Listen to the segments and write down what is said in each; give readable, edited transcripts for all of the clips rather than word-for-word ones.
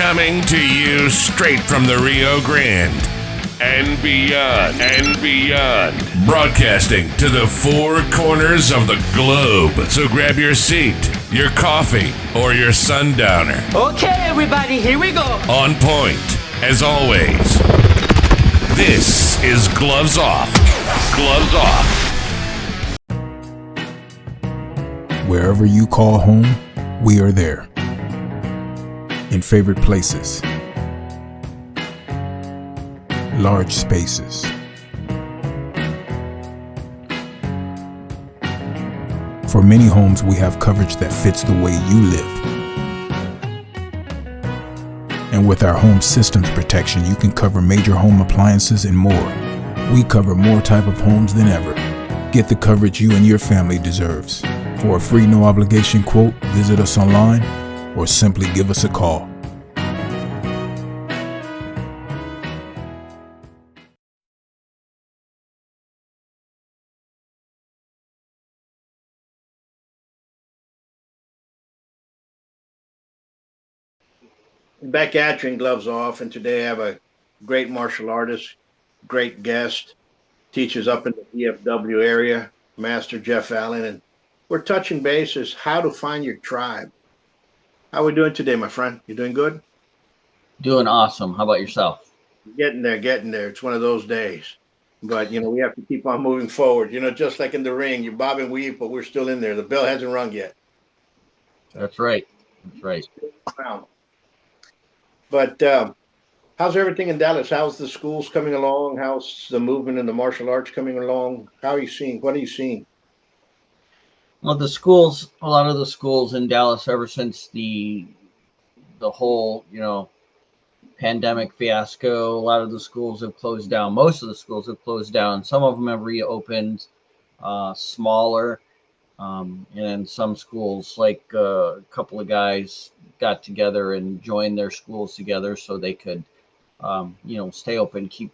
Coming to you straight from the Rio Grande and beyond. Broadcasting to the four corners of the globe. So grab your seat, your coffee, or your sundowner. Okay, everybody, here we go. On point, as always. This is Gloves Off. Gloves Off. Wherever you call home, we are there. In favorite places. Large spaces. For many homes, we have coverage that fits the way you live. And with our home systems protection, you can cover major home appliances and more. We cover more type of homes than ever. Get the coverage you and your family deserves. For a free no obligation quote, visit us online or simply give us a call. Back at you in Gloves Off, and today I have a great martial artist, great guest, teaches up in the DFW area, Master Jeff Allen, and we're touching bases how to find your tribe. How are we doing today, my friend? You doing good? Doing awesome. How about yourself? Getting there. It's one of those days. But, we have to keep on moving forward. Just like in the ring, you bob and weave, but we're still in there. The bell hasn't rung yet. That's right. But how's everything in Dallas? How's the schools coming along? How's the movement in the martial arts coming along? What are you seeing? Well, a lot of the schools in Dallas, ever since the whole, pandemic fiasco, a lot of the schools have closed down. Most of the schools have closed down. Some of them have reopened, smaller. And some schools, like a couple of guys got together and joined their schools together so they could, stay open, keep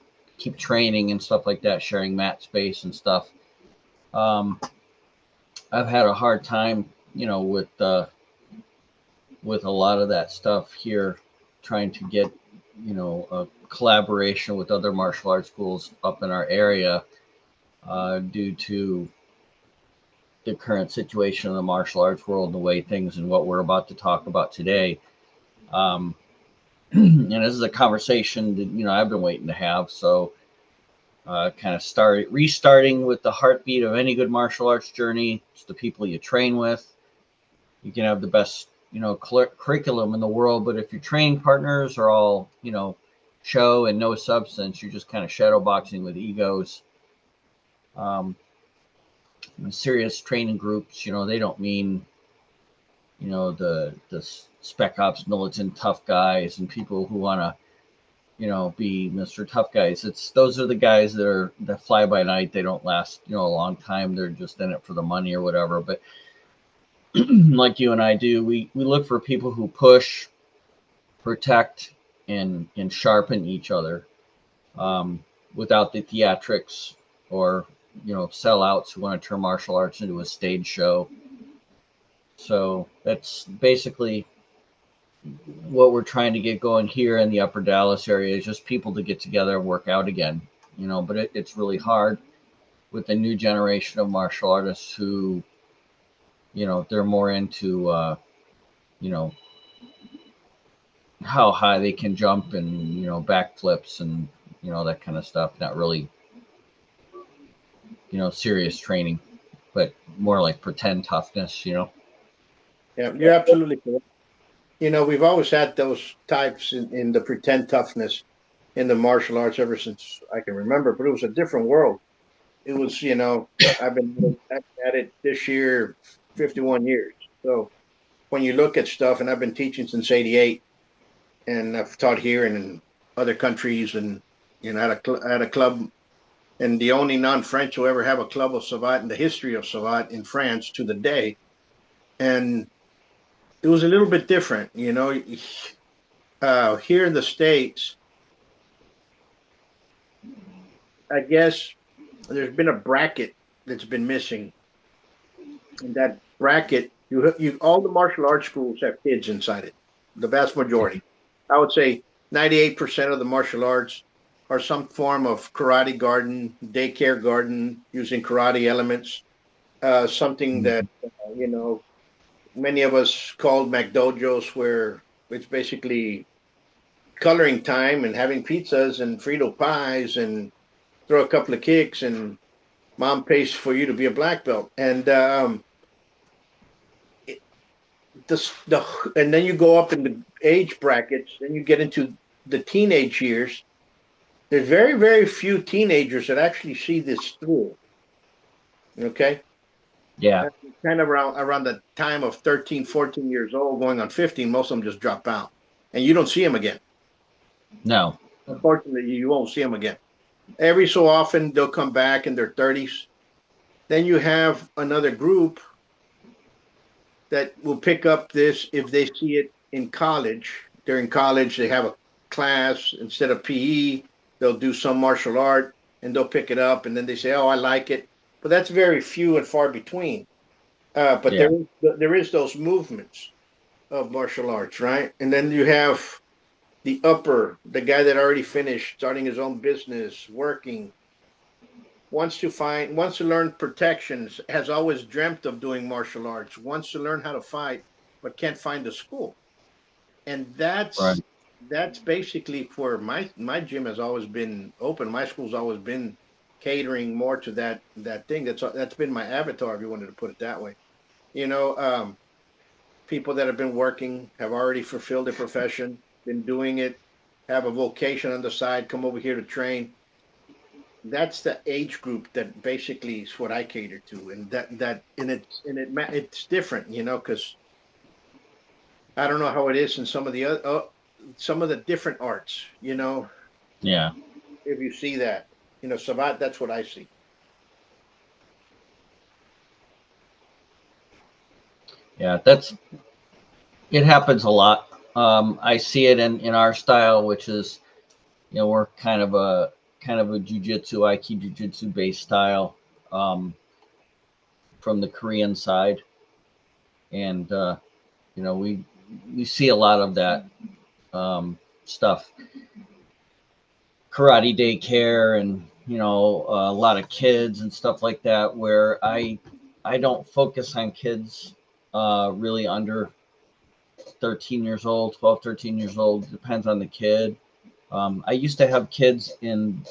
training and stuff like that, sharing mat space and stuff. I've had a hard time, with a lot of that stuff here, trying to get, a collaboration with other martial arts schools up in our area, due to the current situation in the martial arts world, the way things and what we're about to talk about today. And this is a conversation that, I've been waiting to have. So kind of restarting with the heartbeat of any good martial arts journey. It's the people you train with. You can have the best, curriculum in the world, but if your training partners are all, show and no substance, you're just kind of shadow boxing with egos. Serious training groups, they don't mean, the spec ops militant tough guys and people who want to, be Mr. Tough Guys. Those are the guys that fly by night. They don't last, a long time. They're just in it for the money or whatever. But like you and I do, we look for people who push, protect, and sharpen each other, without the theatrics or sellouts who want to turn martial arts into a stage show. So that's basically what we're trying to get going here in the upper Dallas area, is just people to get together and work out again, but it's really hard with the new generation of martial artists who, they're more into, how high they can jump and, backflips and, that kind of stuff. Not really, serious training, but more like pretend toughness, Yeah, you're absolutely correct. We've always had those types in the pretend toughness in the martial arts ever since I can remember, but it was a different world. It was, I've been at it this year, 51 years. So when you look at stuff, and I've been teaching since 88, and I've taught here and in other countries, and, had a club, and the only non-French who ever have a club of Savate in the history of Savate in France to the day. And it was a little bit different, here in the States. I guess there's been a bracket that's been missing. And that bracket, you all the martial arts schools have kids inside it, the vast majority. I would say 98% of the martial arts are some form of karate garden, daycare garden using karate elements. Something that many of us called McDojos, where it's basically coloring time and having pizzas and Frito pies and throw a couple of kicks and mom pays for you to be a black belt. And it, and then you go up in the age brackets, and you get into the teenage years. There's very, very few teenagers that actually see this through. Okay. Yeah. Kind of around the time of 13, 14 years old, going on 15, most of them just drop out. And you don't see them again. No. Unfortunately, you won't see them again. Every so often, they'll come back in their 30s. Then you have another group that will pick up this if they see it in college. During college, they have a class instead of PE. They'll do some martial art and they'll pick it up, and then they say, "Oh, I like it." But that's very few and far between. But Yeah. there is those movements of martial arts, right? And then you have the guy that already finished, starting his own business, working, wants to learn protections, has always dreamt of doing martial arts, wants to learn how to fight, but can't find a school. And Right. that's basically where my gym has always been open. My school's always been catering more to that thing. That's been my avatar, if you wanted to put it that way. You know, people that have been working have already fulfilled their profession, been doing it, have a vocation on the side, come over here to train. That's the age group that basically is what I cater to, and it's different, because I don't know how it is in some of the different arts, Yeah. if you see that, Savat, that's what I see. Yeah. It happens a lot. I see it in our style, which is, we're kind of a jujitsu, Aiki jujitsu based style, from the Korean side. And, we see a lot of that, stuff, karate daycare, and a lot of kids and stuff like that, where I don't focus on kids really under 13 years old, 12, 13 years old. Depends on the kid. I used to have kids in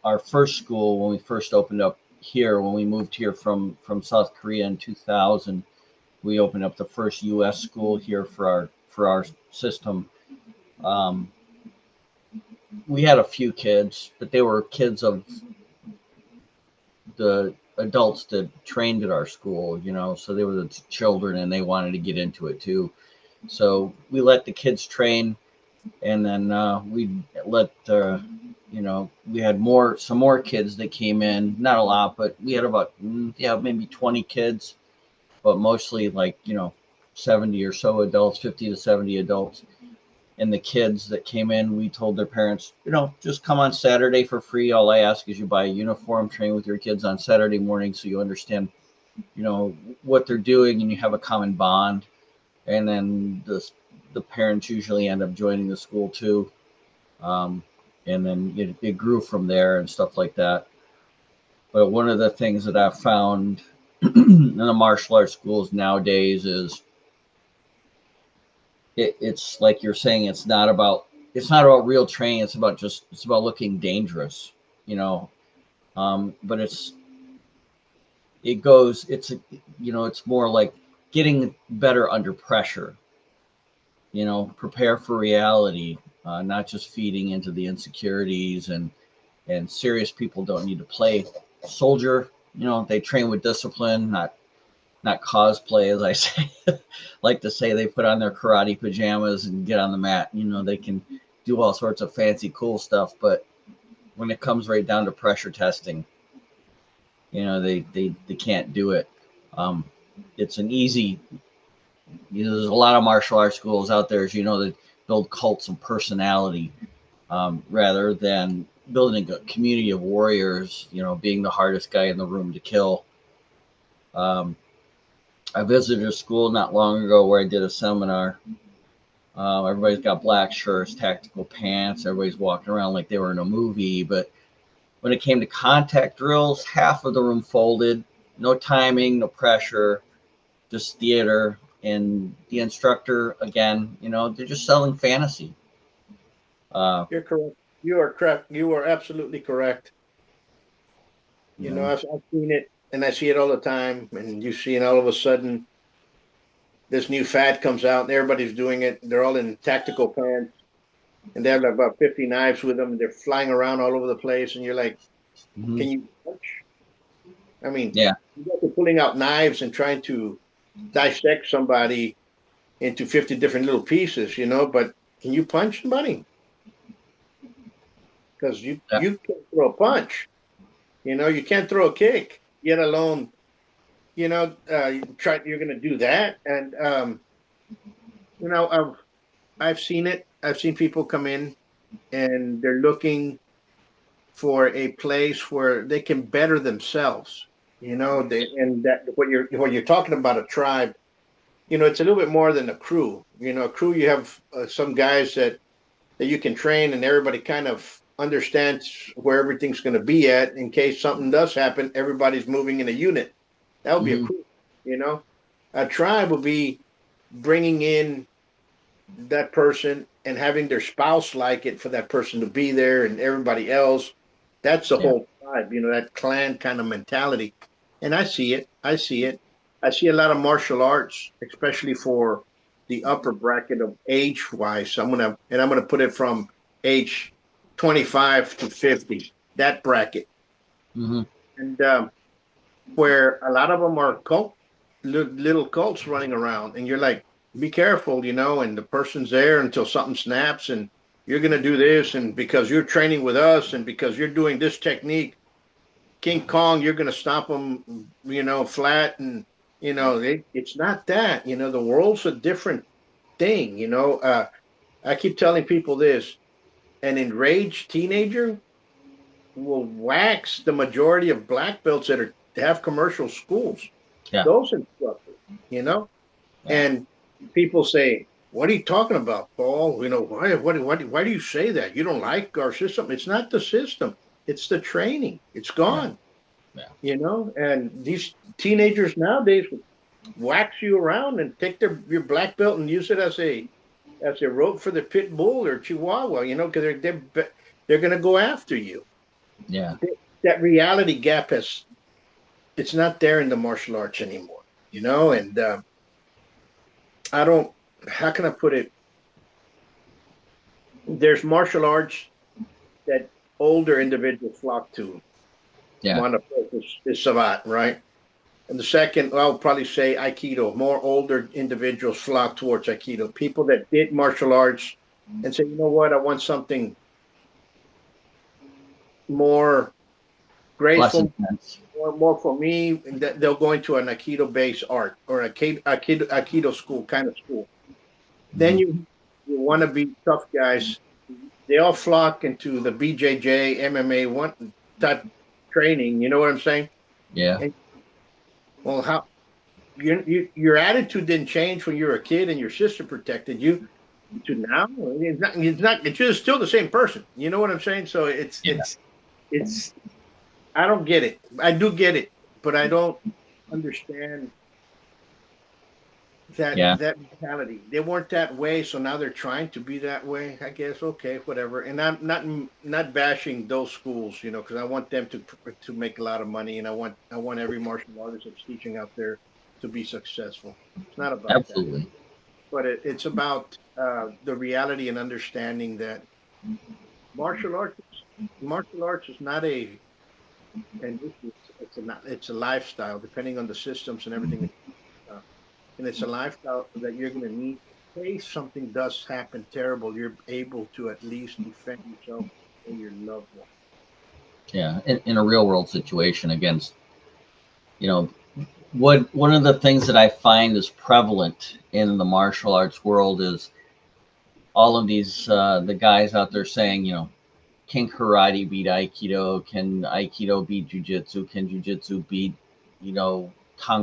our first school when we first opened up here, when we moved here from South Korea in 2000. We opened up the first U.S. school here for our system. Um, we had a few kids, but they were kids of the adults that trained at our school, so they were the children and they wanted to get into it too. So we let the kids train, and then we let we had some more kids that came in, not a lot, but we had about maybe 20 kids, but mostly 70 or so adults, 50 to 70 adults. And the kids that came in, we told their parents, just come on Saturday for free. All I ask is you buy a uniform, train with your kids on Saturday morning so you understand, what they're doing, and you have a common bond. And then the parents usually end up joining the school too. And then it grew from there and stuff like that. But one of the things that I've found in the martial arts schools nowadays is it's like you're saying, it's not about real training. It's about looking dangerous, but it's more like getting better under pressure, prepare for reality, not just feeding into the insecurities, and serious people don't need to play soldier. They train with discipline, not cosplay, as I say. Like to say, they put on their karate pajamas and get on the mat. They can do all sorts of fancy, cool stuff, but when it comes right down to pressure testing, they can't do it. It's an easy. There's a lot of martial arts schools out there, as that build cults of personality, rather than building a community of warriors. Being the hardest guy in the room to kill. I visited a school not long ago where I did a seminar, Everybody's got black shirts, tactical pants. Everybody's walking around like they were in a movie. But when it came to contact drills, half of the room folded. No timing, no pressure, just theater. And the instructor, again, they're just selling fantasy. You're correct. You are correct. You are absolutely correct. I've seen it, and I see it all the time. And you see it all of a sudden, this new fad comes out, and everybody's doing it. They're all in tactical pants, and they have like about 50 knives with them, and they're flying around all over the place. And you're like, can you punch? I mean, yeah, you guys are pulling out knives and trying to dissect somebody into 50 different little pieces, but can you punch somebody? Because you can't throw a punch. You can't throw a kick, yet alone, you're going to do that. And, I've seen it. I've seen people come in and they're looking for a place where they can better themselves, and that what you're talking about, a tribe, it's a little bit more than a crew. A crew, you have some guys that you can train, and everybody kind of understands where everything's going to be at in case something does happen. Everybody's moving in a unit. That would be a crew. A tribe would be bringing in that person and having their spouse like it for that person to be there, and everybody else. That's the whole tribe, that clan kind of mentality. And I see it. I see a lot of martial arts, especially for the upper bracket of age wise. I'm gonna put it from age 25 to 50, that bracket. And where a lot of them are little cults running around, and you're like, be careful, and the person's there until something snaps, and you're going to do this, and because you're training with us, and because you're doing this technique, King Kong, you're going to stop them, flat, and it's not that. The world's a different thing. I keep telling people this: an enraged teenager will wax the majority of black belts that have commercial schools. Yeah. Those instructors, and people say, "What are you talking about, Paul? Why do you say that? You don't like our system?" It's not the system; it's the training. It's gone. Yeah. And these teenagers nowadays wax you around and take your black belt and use it as a rope for the pit bull or chihuahua. Because they're going to go after you. Yeah. That reality gap it's not there in the martial arts anymore. And I don't. How can I put it? There's martial arts that older individuals flock to. Yeah. One of those is Savate, right? And the second, I'll probably say Aikido. More older individuals flock towards Aikido. People that did martial arts and say, you know what, I want something more graceful, more for me. They'll go into an Aikido-based art or Aikido school kind of school. Then you want to be tough guys. They all flock into the BJJ, MMA, one type training. You know what I'm saying? Yeah. And, well, how your attitude didn't change when you were a kid and your sister protected you to now? It's just still the same person. You know what I'm saying? So it's I don't get it. I do get it, but I don't understand that mentality. They weren't that way, so now they're trying to be that way. I guess okay, whatever. And I'm not bashing those schools, because I want them to make a lot of money, and I want every martial artist that's teaching out there to be successful. It's not about that, but it's about the reality and understanding that martial arts is not it's a lifestyle, depending on the systems and everything. And it's a lifestyle that you're going to need in case something does happen terrible. You're able to at least defend yourself and your loved one. Yeah, in a real world situation against, one of the things that I find is prevalent in the martial arts world is all of these the guys out there saying, can karate beat Aikido? Can Aikido beat Jiu-Jitsu? Can Jiu-Jitsu beat, Tang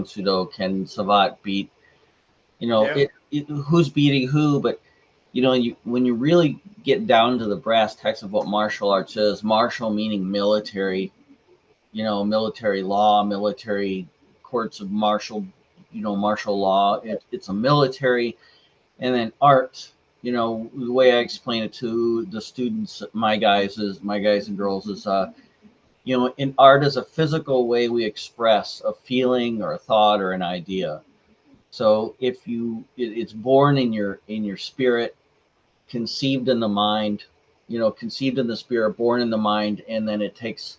Sudo? Can Savate beat, who's beating who? But when you really get down to the brass tacks of what martial arts is, martial meaning military, military law, military courts of martial, martial law. It's a military, and then art. The way I explain it to the students, my guys and girls is, in art is a physical way we express a feeling or a thought or an idea. So if it's born in your spirit, conceived in the mind, conceived in the spirit, born in the mind, and then it takes,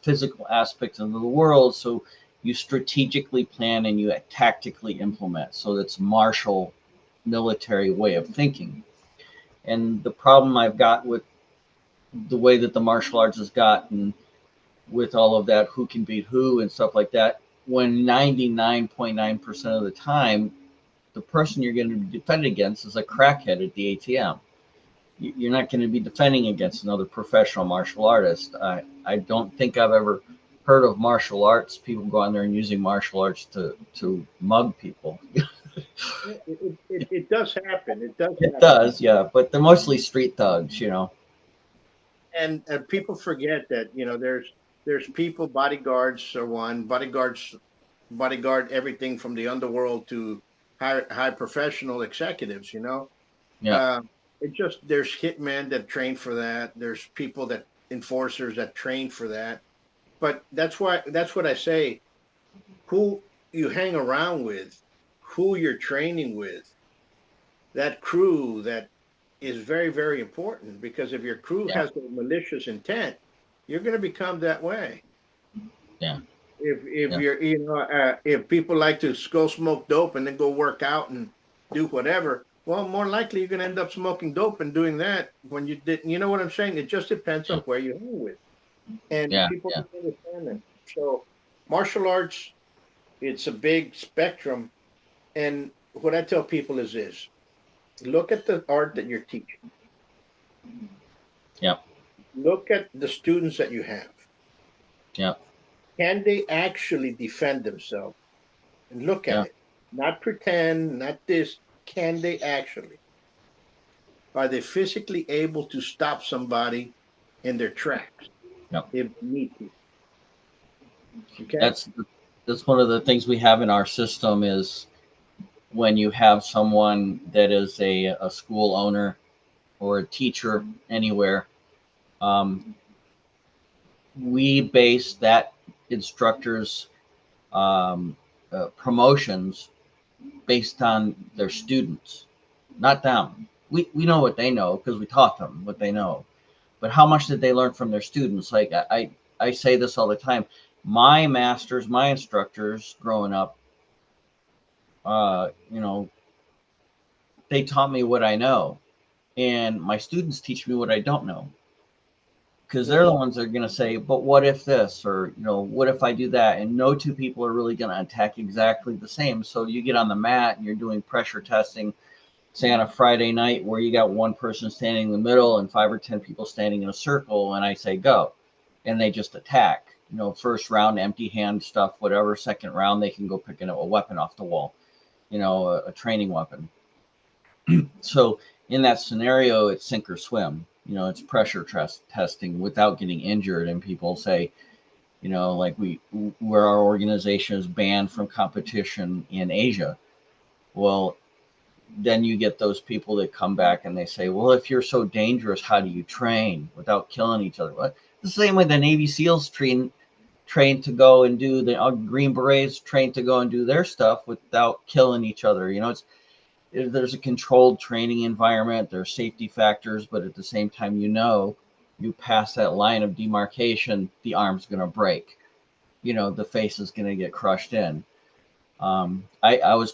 physical aspects of the world. So you strategically plan and you tactically implement. So that's martial military way of thinking. And the problem I've got with the way that the martial arts has gotten with all of that, who can beat who and stuff like that, when 99.9% of the time, the person you're going to defend against is a crackhead at the ATM. You're not going to be defending against another professional martial artist. I don't think I've ever heard of martial arts, people going there and using martial arts to mug people. It does happen. It does It happen. does, yeah, but they're mostly street thugs, And people forget that there's people, bodyguards are one, bodyguard everything from the underworld to high professional executives. Yeah, uh, it just there's hitmen that train for that. There's people that enforcers that train for that. But that's what I say. Who you hang around with, who you're training with, that crew, that is very, very important, because if your crew yeah, has a malicious intent, you're going to become that way. yeah, If yeah, you're if people like to go smoke dope and then go work out and do whatever, well, more likely you're going to end up smoking dope and doing that when you didn't. You know what I'm saying? It just depends on yeah, where you hang with, and yeah, people yeah, don't understand that. So martial arts, it's a big spectrum, and what I tell people is this: look at the art that you're teaching. yeah, Look at the students that you have. yeah, Can they actually defend themselves? And look at yeah, it. Not pretend, not this. Can they actually? Are they physically able to stop somebody in their tracks yeah. if they need to? Okay. That's one of the things we have in our system is when you have someone that is a school owner or a teacher anywhere, um, we base that instructor's um, promotions based on their students, not them. We know what they know because we taught them what they know, but how much did they learn from their students? Like I say this all the time. My masters, my instructors growing up, you know, they taught me what I know, and my students teach me what I don't know, because they're the Yes. ones that are going to say, but what if this, or what if I do that? And no two people are really going to attack exactly the same. So you get on the mat and you're doing pressure testing, say on a Friday night, where you got one person standing in the middle and 5 or 10 people standing in a circle, and I say go, and they just attack. First round empty hand stuff, whatever. Second round they can go picking up a weapon off the wall, a training weapon. So in that scenario, it's sink or swim. It's pressure testing without getting injured. And people say, like where our organization is banned from competition in Asia. Well, then you get those people that come back and they say, well, if you're so dangerous, how do you train without killing each other? Well, the same way the Navy SEALs train to go and do the Green Berets train to go and do their stuff without killing each other. There's a controlled training environment, there's safety factors, but at the same time, you pass that line of demarcation, the arm's going to break, the face is going to get crushed in. I was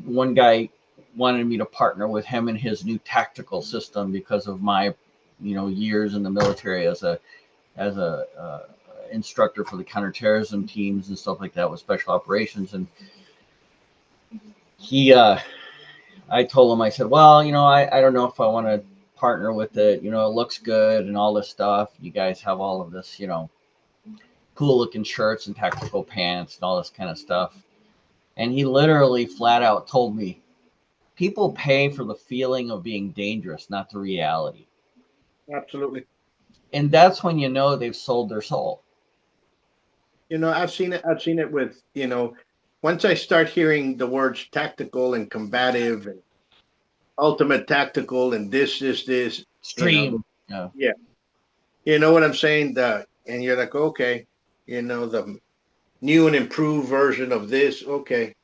one guy wanted me to partner with him in his new tactical system because of my years in the military as a instructor for the counterterrorism teams and stuff like that with special operations. And he I told him, I said, well, I don't know if I want to partner with it. It looks good and all this stuff. You guys have all of this, cool looking shirts and tactical pants and all this kind of stuff. And he literally flat out told me, people pay for the feeling of being dangerous, not the reality. Absolutely. And that's when you know they've sold their soul. I've seen it. I've seen it with, once I start hearing the words tactical and combative and ultimate tactical and this, Extreme. Yeah. yeah, you know what I'm saying? And you're like, okay, the new and improved version of this. Okay.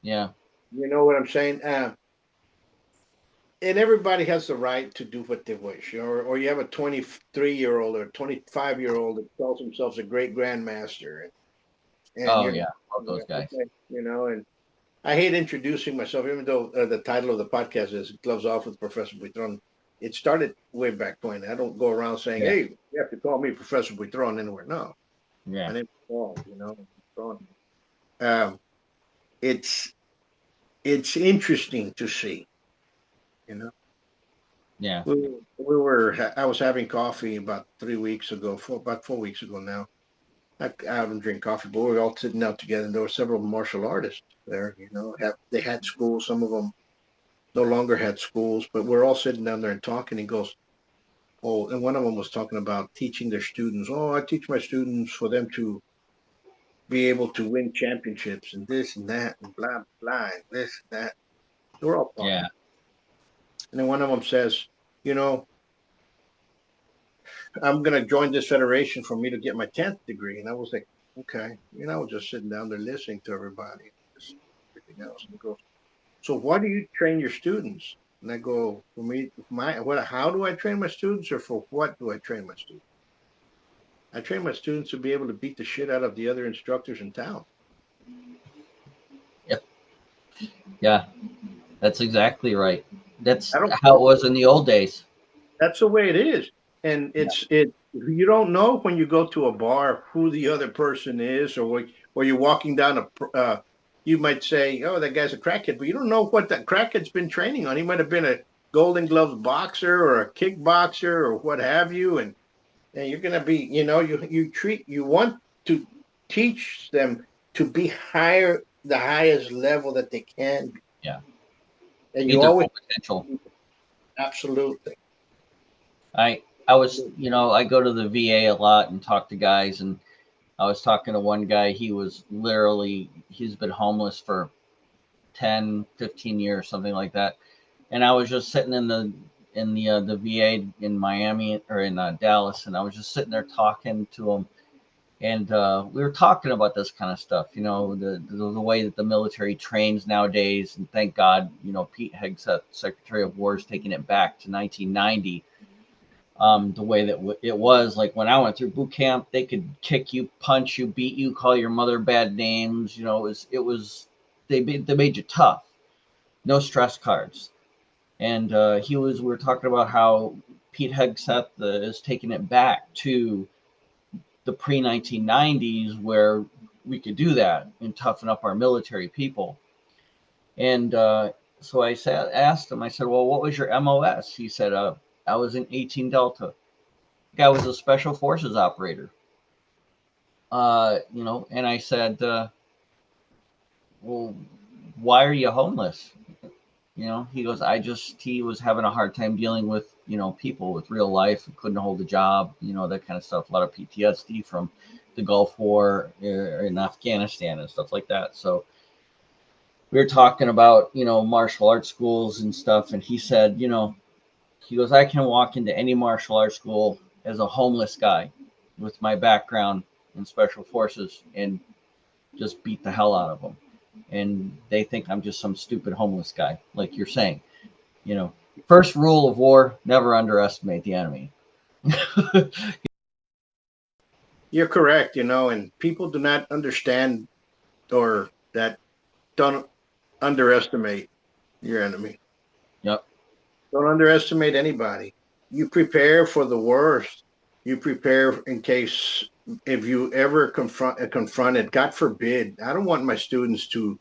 Yeah. You know what I'm saying? And everybody has the right to do what they wish. Or you have a 23-year-old or 25-year-old that calls themselves a great grandmaster. And Oh you're, yeah. Love those guys. okay, and I hate introducing myself, even though the title of the podcast is Gloves Off with Professor Buitron. It started way back when. I don't go around saying, Yeah. hey, you have to call me Professor Buitron anywhere. No, Yeah. my name is Paul, Buitron. Um, it's interesting to see, you know. Yeah. I was having coffee about 3 weeks ago, about 4 weeks ago now. I haven't drink coffee, but we were all sitting out together, and there were several martial artists there. They had schools. Some of them no longer had schools, but we're all sitting down there and talking. He goes, "Oh," and one of them was talking about teaching their students. "Oh, I teach my students for them to be able to win championships and this and that and blah blah and this and that." We're all talking, Yeah. and then one of them says, "You know, I'm going to join this federation for me to get my 10th degree." And I was like, "Okay," I was just sitting down there listening to everybody, just everything else. And he goes, "So why do you train your students?" And I go, "For me, how do I train my students, or for what do I train my students? I train my students to be able to beat the shit out of the other instructors in town." Yep. Yeah. That's exactly right. That's I don't. how it was in the old days. That's the way it is, and it. You don't know when you go to a bar who the other person is, or you're walking down you might say, "Oh, that guy's a crackhead," but you don't know what that crackhead's been training on. He might have been a Golden Gloves boxer or a kickboxer or what have you, and you're going to be, you want to teach them to be the highest level that they can be. Yeah. And Meet you their always, full potential. absolutely. I was, I go to the VA a lot and talk to guys, and I was talking to one guy. He's been homeless for 10, 15 years, something like that. And I was just sitting in the VA in Miami or in Dallas, and I was just sitting there talking to him, and we were talking about this kind of stuff, the way that the military trains nowadays. And thank God, Pete Hegseth, Secretary of War, is taking it back to 1990. The way that it was like when I went through boot camp, they could kick you, punch you, beat you, call your mother bad names. They made you tough, no stress cards. And we were talking about how Pete Hegseth is taking it back to the pre-1990s where we could do that and toughen up our military people. And so asked him, I said, well, what was your MOS? He said, I was in 18 Delta. Guy was a special forces operator. And I said, well, why are you homeless? He goes, he was having a hard time dealing with, people with real life, couldn't hold a job, that kind of stuff. A lot of PTSD from the Gulf War in Afghanistan and stuff like that. So we were talking about, martial arts schools and stuff. And he said, he goes, I can walk into any martial arts school as a homeless guy with my background in special forces and just beat the hell out of them. And they think I'm just some stupid homeless guy, like you're saying. First rule of war, never underestimate the enemy. You're correct, and people do not understand, or that don't underestimate your enemy. Yep. Don't underestimate anybody. You prepare for the worst. You prepare in case, if you ever confronted, God forbid. I don't want my students to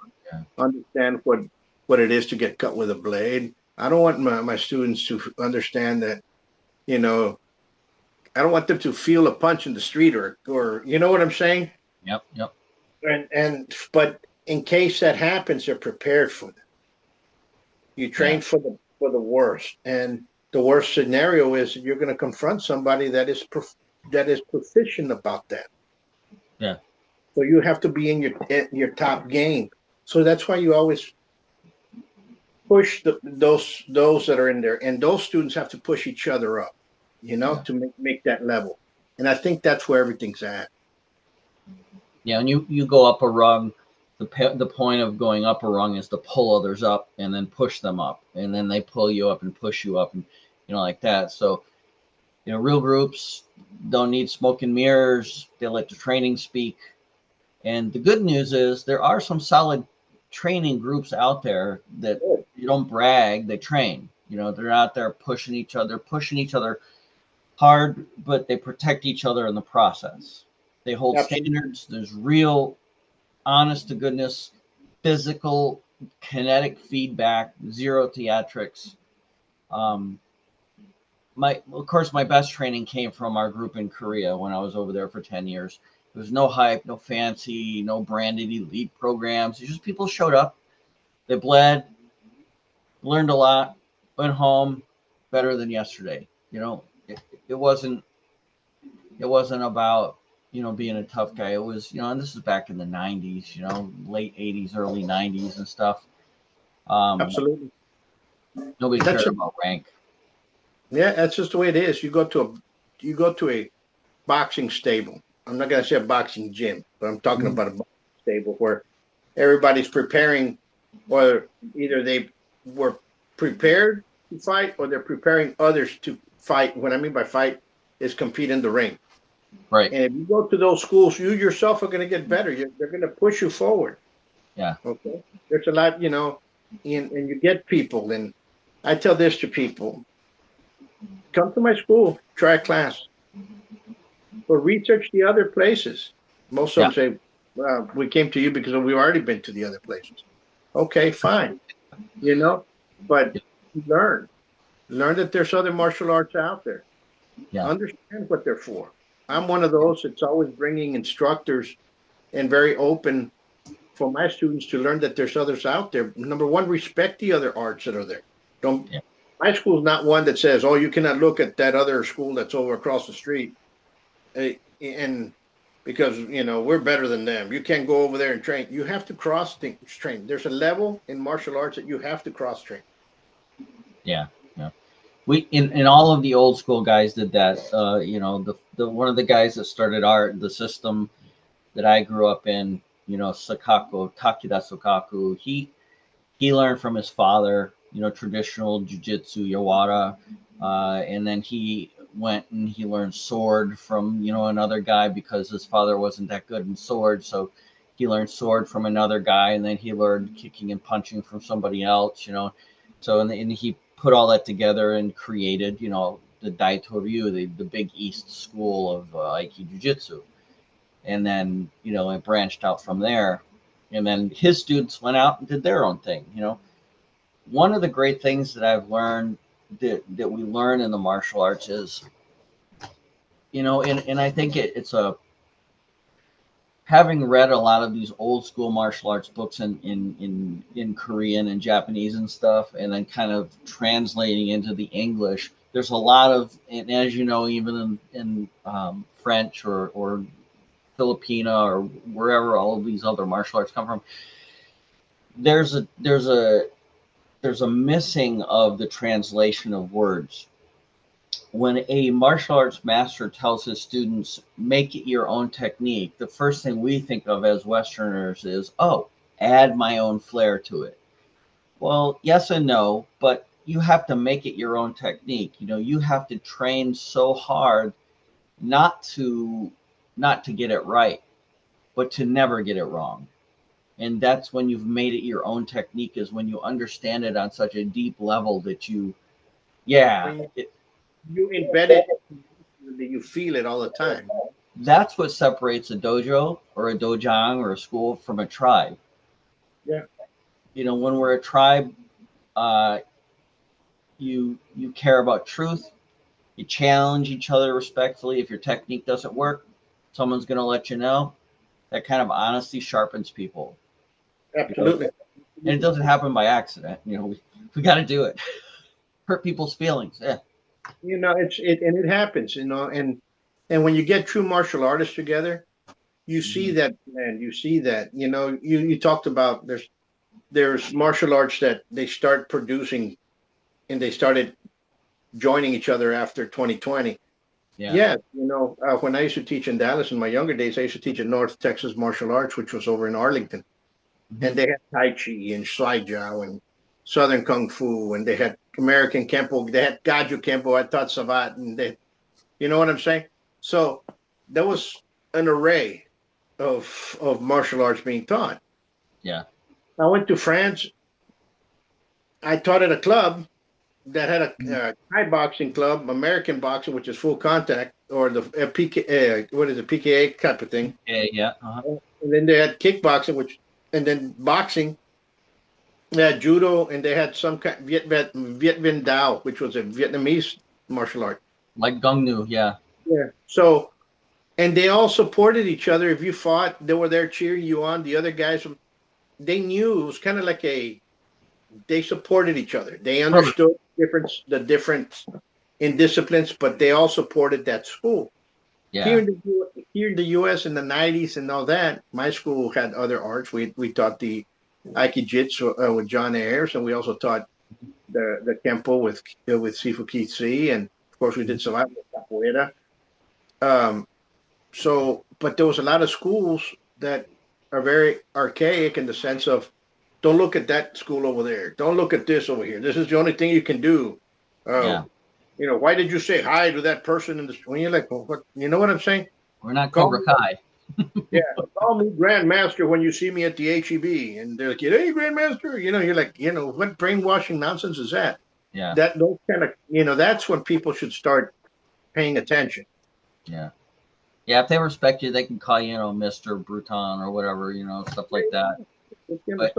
understand what it is to get cut with a blade. I don't want my students to understand that, I don't want them to feel a punch in the street, or you know what I'm saying? Yep. But in case that happens, they're prepared for that. You train for the worst, and the worst scenario is you're going to confront somebody that is proficient about that. Yeah. So you have to be in your top game. So that's why you always push those that are in there, and those students have to push each other up, to make that level. And I think that's where everything's at. Yeah, and you go up a rung. The point of going up a rung is to pull others up and then push them up, and then they pull you up and push you up, and like that. So real groups don't need smoke and mirrors. They let the training speak. And the good news is there are some solid training groups out there that you don't brag, they train. They're out there pushing each other hard, but they protect each other in the process. They hold standards. There's real, honest to goodness, physical, kinetic feedback, zero theatrics. Of course, my best training came from our group in Korea when I was over there for 10 years. There was no hype, no fancy, no branded elite programs. It's just people showed up, they bled, learned a lot, went home better than yesterday. It wasn't about being a tough guy. It was and this is back in the 90s, late 80s, early 90s and stuff. Absolutely. Nobody cared about rank. Yeah, that's just the way it is. You go to a boxing stable. I'm not gonna say a boxing gym, but I'm talking about a boxing stable where everybody's preparing, or either they were prepared to fight or they're preparing others to fight. What I mean by fight is compete in the ring. Right. And if you go to those schools, you yourself are going to get better. They're going to push you forward. Yeah. Okay. There's a lot, and you get people. And I tell this to people: come to my school, try a class, or research the other places. Most of them say, "Well, we came to you because we've already been to the other places." Okay, fine. But learn that there's other martial arts out there. Yeah. Understand what they're for. I'm one of those that's always bringing instructors and very open for my students to learn that there's others out there. Number one, respect the other arts that are there. Don't. Yeah. My school is not one that says, "Oh, you cannot look at that other school that's over across the street," and because we're better than them. You can't go over there and train. You have to train. There's a level in martial arts that you have to cross train. Yeah. We in all of the old school guys did that. The one of the guys that started the system that I grew up in, Sakaku, Takeda Sakaku, he learned from his father, traditional jiu-jitsu, Yawara, and then he went and he learned sword from, another guy because his father wasn't that good in sword. So he learned sword from another guy, and then he learned kicking and punching from somebody else, So, and he put all that together and created, the Daitoryu, the big East school of Aikido Jiu-Jitsu. And then, it branched out from there. And then his students went out and did their own thing. One of the great things that I've learned that we learn in the martial arts is, and I think it's having read a lot of these old school martial arts books in Korean and Japanese and stuff, and then kind of translating into the English, there's a lot of, and as even in French or Filipino or wherever all of these other martial arts come from, there's a missing of the translation of words. When a martial arts master tells his students, make it your own technique, the first thing we think of as Westerners is, add my own flair to it. Well, yes and no, but you have to make it your own technique. You have to train so hard not to get it right, but to never get it wrong. And that's when you've made it your own technique, is when you understand it on such a deep level that you embed it, that you feel it all the time. That's what separates a dojo or a dojang or a school from a tribe. Yeah. When we're a tribe, you care about truth. You challenge each other respectfully. If your technique doesn't work, someone's going to let you know. That kind of honesty sharpens people. Absolutely. And it doesn't happen by accident. We got to do it. Hurt people's feelings. Yeah. It happens, and when you get true martial artists together, you see that, man. You see that, you talked about there's martial arts that they start producing, and they started joining each other after 2020. Yeah. When I used to teach in Dallas in my younger days, I used to teach at North Texas Martial Arts, which was over in Arlington. And they had Tai Chi and Shai Jiao and Southern Kung Fu, and they had American Kempo, they had Gaju Kempo, I taught Savat, and you know what I'm saying? So there was an array of martial arts being taught. Yeah. I went to France. I taught at a club that had a Thai boxing club, American boxing, which is full contact, or the PK, what is it, PKA type of thing. Yeah. And then they had kickboxing, and then boxing. They had judo, and they had some kind Viet Vinh Dao, which was a Vietnamese martial art. Like Gung Nu, yeah. Yeah. So, and they all supported each other. If you fought, they were there cheering you on. The other guys, they knew it was kind of like they supported each other. They understood the difference in disciplines, but they all supported that school. Yeah. Here in the U.S. in the 90s and all that, my school had other arts. We taught the Aikijitsu with John Ayers, and we also taught the Kempo with Sifu Kitsi, and of course we did some capoeira. But there was a lot of schools that are very archaic in the sense of, don't look at that school over there. Don't look at this over here. This is the only thing you can do. Why did you say hi to that person in the when you're like, well, what? You know what I'm saying? We're not Cobra Kai. Yeah, call me Grandmaster when you see me at the HEB, and they're like, hey, Grandmaster. You're like, what brainwashing nonsense is that? Yeah. Those kind of, that's when people should start paying attention. Yeah. Yeah, if they respect you, they can call you, Mr. Buitron or whatever, stuff like that. But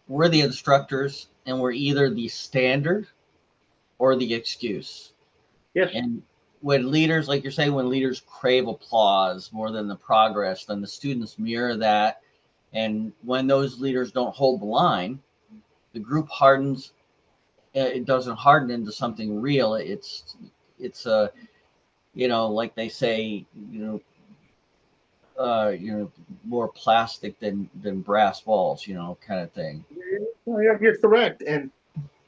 we're the instructors, and we're either the standard or the excuse. Yes. And when leaders, like you're saying, when leaders crave applause more than the progress, then the students mirror that. And when those leaders don't hold the line, the group hardens. It doesn't harden into something real. It's a, like they say, more plastic than brass balls, kind of thing. You're correct. And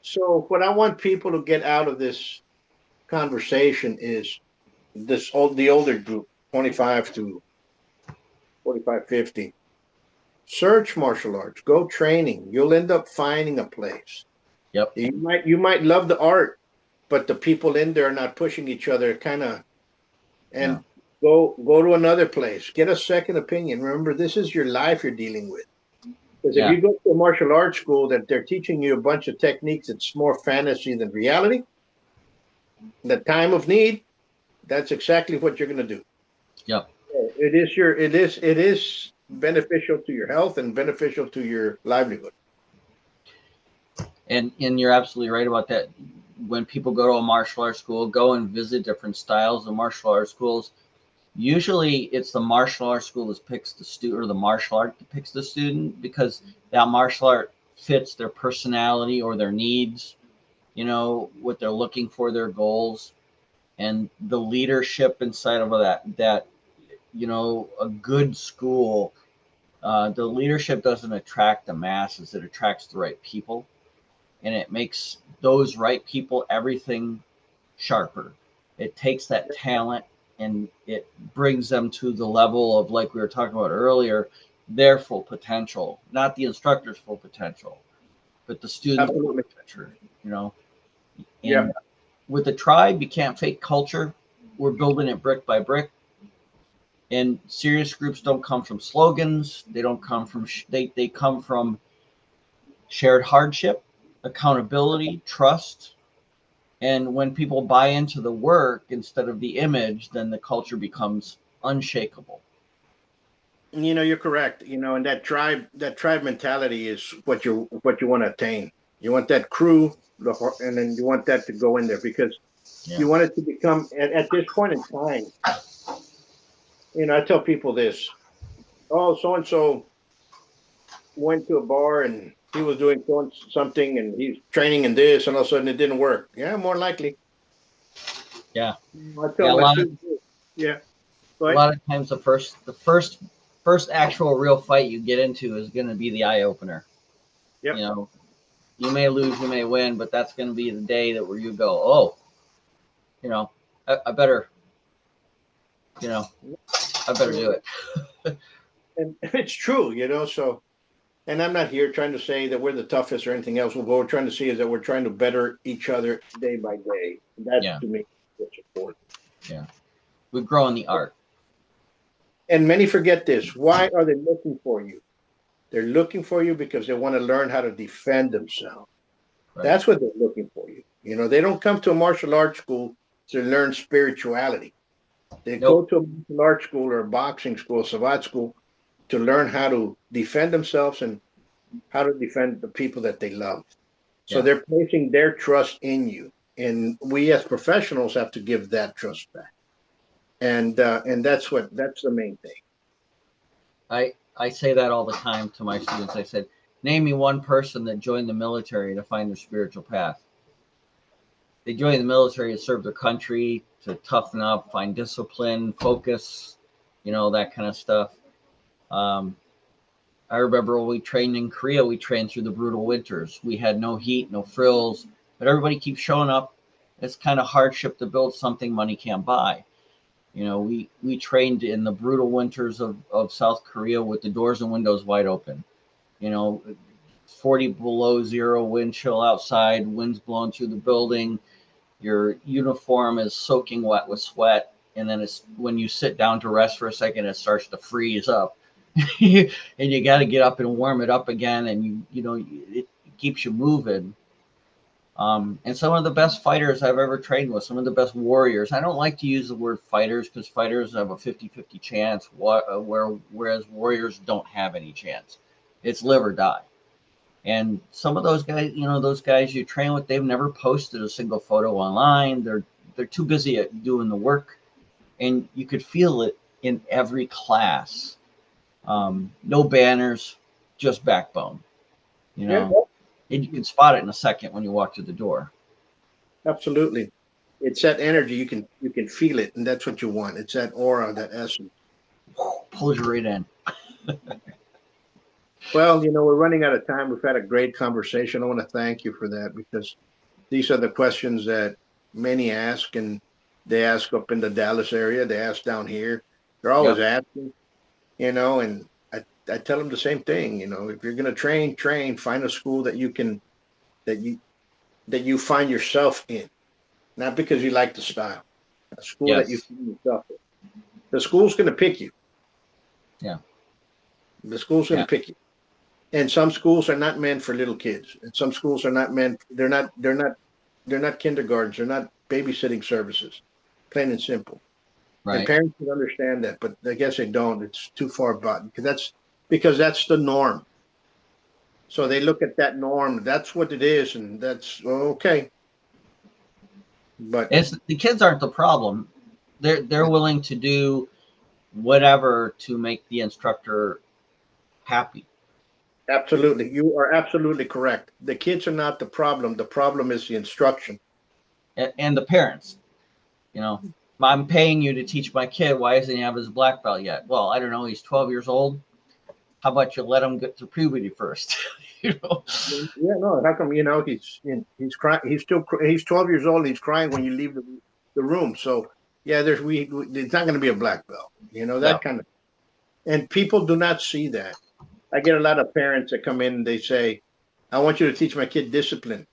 so what I want people to get out of this conversation is the older group, 25 to 45, 50. Search martial arts, go training. You'll end up finding a place. Yep. You might love the art, but the people in there are not pushing each other, go to another place. Get a second opinion. Remember, this is your life you're dealing with. Because if you go to a martial arts school that they're teaching you a bunch of techniques, it's more fantasy than reality. The time of need, that's exactly what you're going to do. Yep. It is beneficial to your health and beneficial to your livelihood. And you're absolutely right about that. When people go to a martial arts school, go and visit different styles of martial arts schools. Usually it's the martial arts school that picks the student, or the martial art that picks the student, because that martial art fits their personality or their needs, what they're looking for, their goals, and the leadership inside of that a good school, the leadership doesn't attract the masses, it attracts the right people. And it makes those right people everything sharper. It takes that talent and it brings them to the level of, like we were talking about earlier, their full potential, not the instructor's full potential, but the student's full potential, And with the tribe, you can't fake culture. We're building it brick by brick. And serious groups don't come from slogans. They don't come from, they come from shared hardship, accountability, trust. And when people buy into the work instead of the image, then the culture becomes unshakable. You're correct. And that tribe mentality is what you want to attain. You want that crew, and then you want that to go in there, because you want it to become, at this point in time, I tell people this, oh, so-and-so went to a bar and he was doing something and he's training in this, and all of a sudden it didn't work. Yeah, more likely. Yeah. I tell my students, yeah. Go A ahead. lot of times the first actual real fight you get into is going to be the eye opener. Yep. You know, you may lose, you may win, but that's going to be the day that where you go, oh, you know, I better, you know, I better do it. And it's true, so, and I'm not here trying to say that we're the toughest or anything else. What we're trying to see is that we're trying to better each other day by day. That Yeah. to me is what's important. Yeah. We grow in the art. And many forget this. Why are they looking for you? They're looking for you because they want to learn how to defend themselves. Right. That's what they're looking for you. They don't come to a martial arts school to learn spirituality. They go to a martial arts school or a boxing school, savate school, to learn how to defend themselves and how to defend the people that they love. So they're placing their trust in you, and we as professionals have to give that trust back. And that's the main thing. I say that all the time to my students. I said, name me one person that joined the military to find their spiritual path. They joined the military to serve their country, to toughen up, find discipline, focus, that kind of stuff. I remember when we trained in Korea, we trained through the brutal winters. We had no heat, no frills, but everybody keeps showing up. It's kind of hardship to build something money can't buy. We trained in the brutal winters of South Korea with the doors and windows wide open. 40 below zero wind chill outside, winds blowing through the building. Your uniform is soaking wet with sweat. And then it's when you sit down to rest for a second, it starts to freeze up. And you got to get up and warm it up again. And it keeps you moving. And some of the best fighters I've ever trained with, some of the best warriors. I don't like to use the word fighters because fighters have a 50-50 chance, whereas warriors don't have any chance. It's live or die. And some of those guys, those guys you train with, they've never posted a single photo online. They're too busy at doing the work, and you could feel it in every class. No banners, just backbone. And you can spot it in a second when you walk through the door. Absolutely. It's that energy. You can feel it, and that's what you want. It's that aura, that essence. Pulls you right in. Well, we're running out of time. We've had a great conversation. I want to thank you for that, because these are the questions that many ask, and they ask up in the Dallas area. They ask down here. They're always asking, and I tell them the same thing. If you're going to train, find a school that you find yourself in, not because you like the style. A school that you find yourself in. The school's going to pick you. Yeah. The school's going to pick you. And some schools are not meant for little kids. And some schools are not meant. They're not kindergartens. They're not babysitting services. Plain and simple. Right. And parents can understand that, but I guess they don't. It's too far back because that's the norm. So they look at that norm. That's what it is, and that's okay. But the kids aren't the problem. They're willing to do whatever to make the instructor happy. Absolutely. You are absolutely correct. The kids are not the problem. The problem is the instruction. And the parents. I'm paying you to teach my kid. Why doesn't he have his black belt yet? Well, I don't know. He's 12 years old. How about you let him get to puberty first? Yeah, no. How come, he's crying. He's 12 years old. And he's crying when you leave the room. So yeah, there's not going to be a black belt, that kind of, and people do not see that. I get a lot of parents that come in and they say, I want you to teach my kid discipline.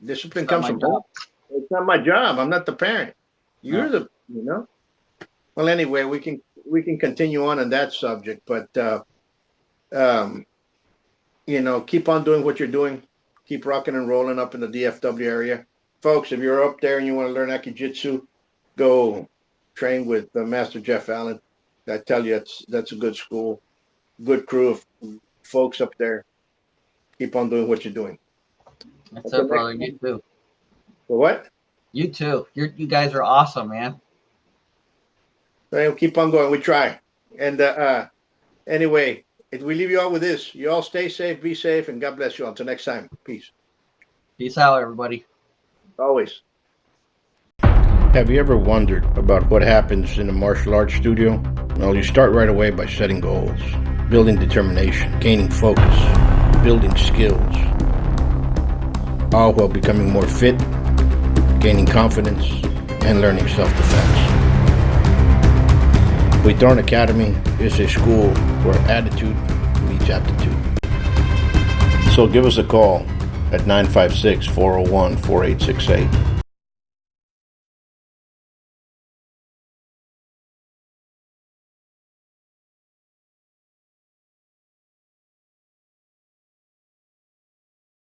Discipline comes from home. It's not my job. I'm not the parent. You're Well, anyway, we can continue on that subject, but keep on doing what you're doing. Keep rocking and rolling up in the DFW area. Folks, if you're up there and you want to learn Akijitsu, go train with Master Jeff Allen. I tell you, that's a good school. Good crew of folks up there. Keep on doing what you're doing. That's it, brother. You too. For what? You too. You guys are awesome, man. We'll keep on going. We try. And anyway, We leave you all with this. You all stay safe, be safe, and God bless you. Until next time. Peace. Peace out, everybody. Always. Have you ever wondered about what happens in a martial arts studio? Well, you start right away by setting goals, building determination, gaining focus, building skills, all while becoming more fit, gaining confidence, and learning self-defense. Buitron Academy is a school where attitude meets aptitude. So give us a call at 956-401-4868.